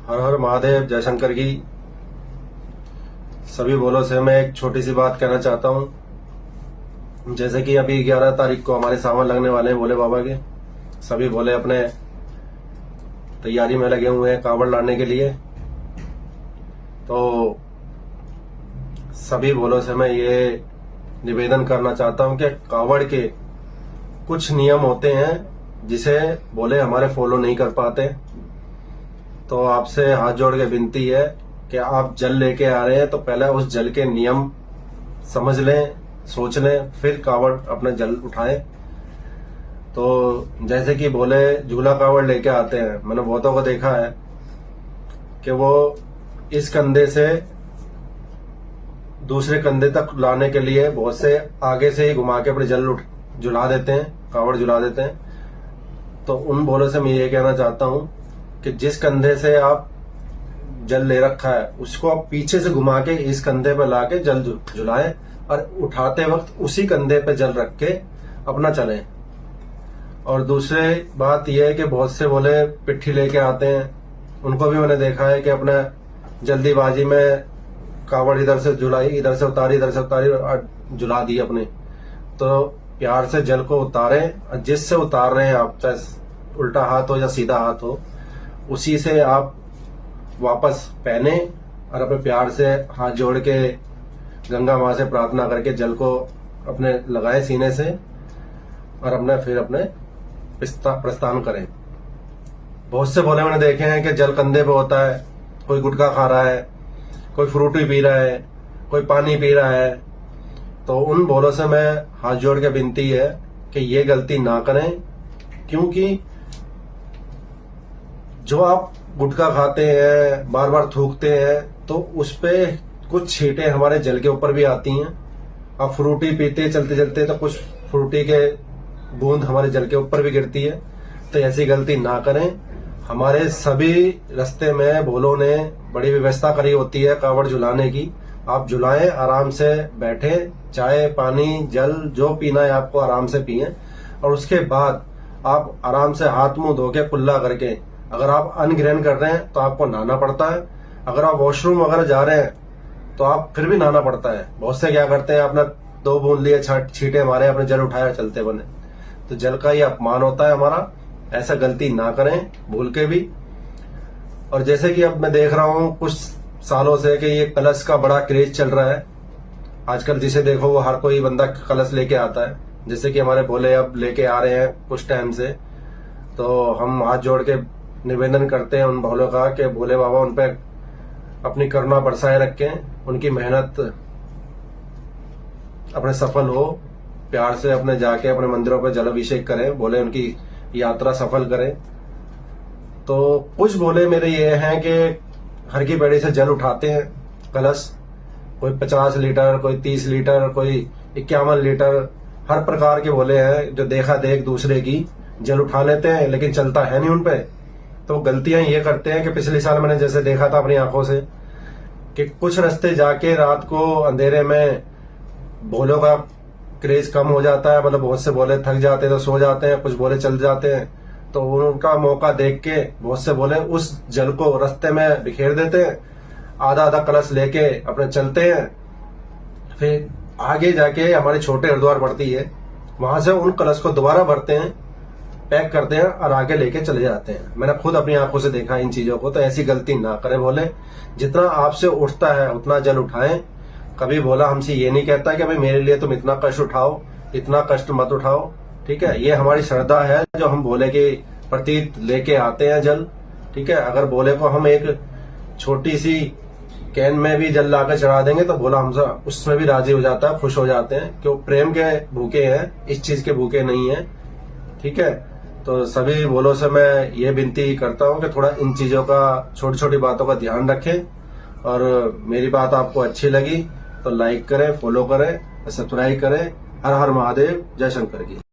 हर हर महादेव, जयशंकर की सभी बोलों से मैं एक छोटी सी बात कहना चाहता हूं। जैसे कि अभी 11 तारीख को हमारे सावन लगने वाले हैं भोले बाबा के। सभी भोले अपने तैयारी में लगे हुए हैं कांवड़ लाने के लिए। तो सभी भोलों से मैं ये निवेदन करना चाहता हूं कि कांवड़ के कुछ नियम होते हैं जिसे भोले हमारे फॉलो नहीं कर पाते। तो आपसे हाथ जोड़ के विनती है कि आप जल लेके आ रहे हैं तो पहले उस जल के नियम समझ लें, सोच लें, फिर कांवड़ अपना जल उठाएं। तो जैसे कि भोले झूला कांवड़ लेके आते हैं, मैंने बहुतों को देखा है कि वो इस कंधे से दूसरे कंधे तक लाने के लिए बहुत से आगे से ही घुमा के अपने जल झुला देते हैं, कांवड़ झुला देते हैं। तो उन भोलों से मैं ये कहना चाहता हूं कि जिस कंधे से आप जल ले रखा है उसको आप पीछे से घुमा के इस कंधे पे लाके जल झुलाएं और उठाते वक्त उसी कंधे पे जल रख के अपना चलें। और दूसरी बात यह है कि बहुत से भोले पिट्ठी लेके आते हैं, उनको भी मैंने देखा है कि अपना जल्दीबाजी में कावड़ इधर से झुलाई, इधर से उतारी, इधर से उतारी और झुला दी अपने। तो प्यार से जल को उतारें और जिससे उतार रहे हैं आप, चाहे उल्टा हाथ हो या सीधा हाथ हो, उसी से आप वापस पहने और अपने प्यार से हाथ जोड़ के गंगा माँ से प्रार्थना करके जल को अपने लगाए सीने से और अपने प्रस्थान करें। बहुत से भोले मैंने देखे हैं कि जल कंधे पे होता है, कोई गुटखा खा रहा है, कोई फ्रूटी पी रहा है, कोई पानी पी रहा है। तो उन भोलों से मैं हाथ जोड़ के विनती है कि ये गलती ना करें, क्योंकि जो आप गुटखा खाते हैं, बार बार थूकते हैं, तो उस पे कुछ छींटे हमारे जल के ऊपर भी आती हैं। आप फ्रूटी पीते चलते चलते तो कुछ फ्रूटी के बूंद हमारे जल के ऊपर भी गिरती है। तो ऐसी गलती ना करें। हमारे सभी रास्ते में भोलों ने बड़ी व्यवस्था करी होती है कांवड़ झुलाने की। आप झुलाएं, आराम से बैठें, चाय पानी जल जो पीना है आपको आराम से पिएं। और उसके बाद आप आराम से हाथ मुंह धो के कुल्ला करके, अगर आप अन्न ग्रहण कर रहे हैं तो आपको नहाना पड़ता है। अगर आप वॉशरूम वगैरह जा रहे हैं तो आप फिर भी नहाना पड़ता है। बहुत से क्या करते हैं, अपना 2 बूंद लिए, छींटे मारे, अपने जल उठाया चलते बने। तो जल का ये अपमान होता है हमारा। ऐसा गलती ना करें भूल के भी। और जैसे कि अब मैं देख रहा हूं कुछ सालों से कि ये कलश का बड़ा क्रेज चल रहा है। आजकल जिसे देखो वो हर कोई बंदा कलश लेके आता है। जैसे कि हमारे भोले अब लेके आ रहे हैं कुछ टाइम से। तो हम हाथ जोड़ के निवेदन करते हैं उन भोलों का कि भोले बाबा उन पे अपनी करुणा बरसाए रखें, उनकी मेहनत अपने सफल हो। प्यार से अपने जाके अपने मंदिरों पर जल अभिषेक करें, भोले उनकी यात्रा सफल करें। तो कुछ भोले मेरे ये हैं कि हर की पेड़ी से जल उठाते हैं कलश, कोई 50 लीटर, कोई 30 लीटर, कोई 51 लीटर, हर प्रकार के भोले हैं जो देखा देख दूसरे की जल उठा लेते हैं, लेकिन चलता है नहीं उनपे। तो गलतियां ये करते हैं कि पिछले साल मैंने जैसे देखा था अपनी आंखों से कि कुछ रास्ते जाके रात को अंधेरे में भोलों का क्रेज कम हो जाता है। मतलब बहुत से भोले थक जाते हैं तो सो जाते हैं, कुछ भोले चल जाते हैं। तो उनका मौका देख के बहुत से भोले उस जल को रास्ते में बिखेर देते हैं, आधा आधा कलश लेके अपने चलते हैं। फिर आगे जाके हमारी छोटे हरिद्वार पड़ती है, वहां से उन कलश को दोबारा भरते हैं, पैक करते हैं और आगे लेके चले जाते हैं। मैंने खुद अपनी आंखों से देखा इन चीजों को। तो ऐसी गलती ना करें भोले। जितना आपसे उठता है उतना जल उठाएं। कभी भोला हमसे ये नहीं कहता कि भाई मेरे लिए तुम इतना कष्ट उठाओ, इतना कष्ट मत उठाओ। ठीक है, ये हमारी श्रद्धा है जो हम भोले के प्रति लेके आते हैं जल। ठीक है, अगर भोले को हम एक छोटी सी कैन में भी जल लाकर चढ़ा देंगे तो भोला हमसे उसमें भी राजी हो जाता है, खुश हो जाते हैं, क्यों प्रेम के भूखे हैं, इस चीज के भूखे नहीं है। ठीक है, तो सभी भोलों से मैं ये विनती करता हूं कि थोड़ा इन चीजों का, छोटी छोटी बातों का ध्यान रखें। और मेरी बात आपको अच्छी लगी तो लाइक करें, फॉलो करें, सब्सक्राइब करें। हर हर महादेव, जय शंकर की।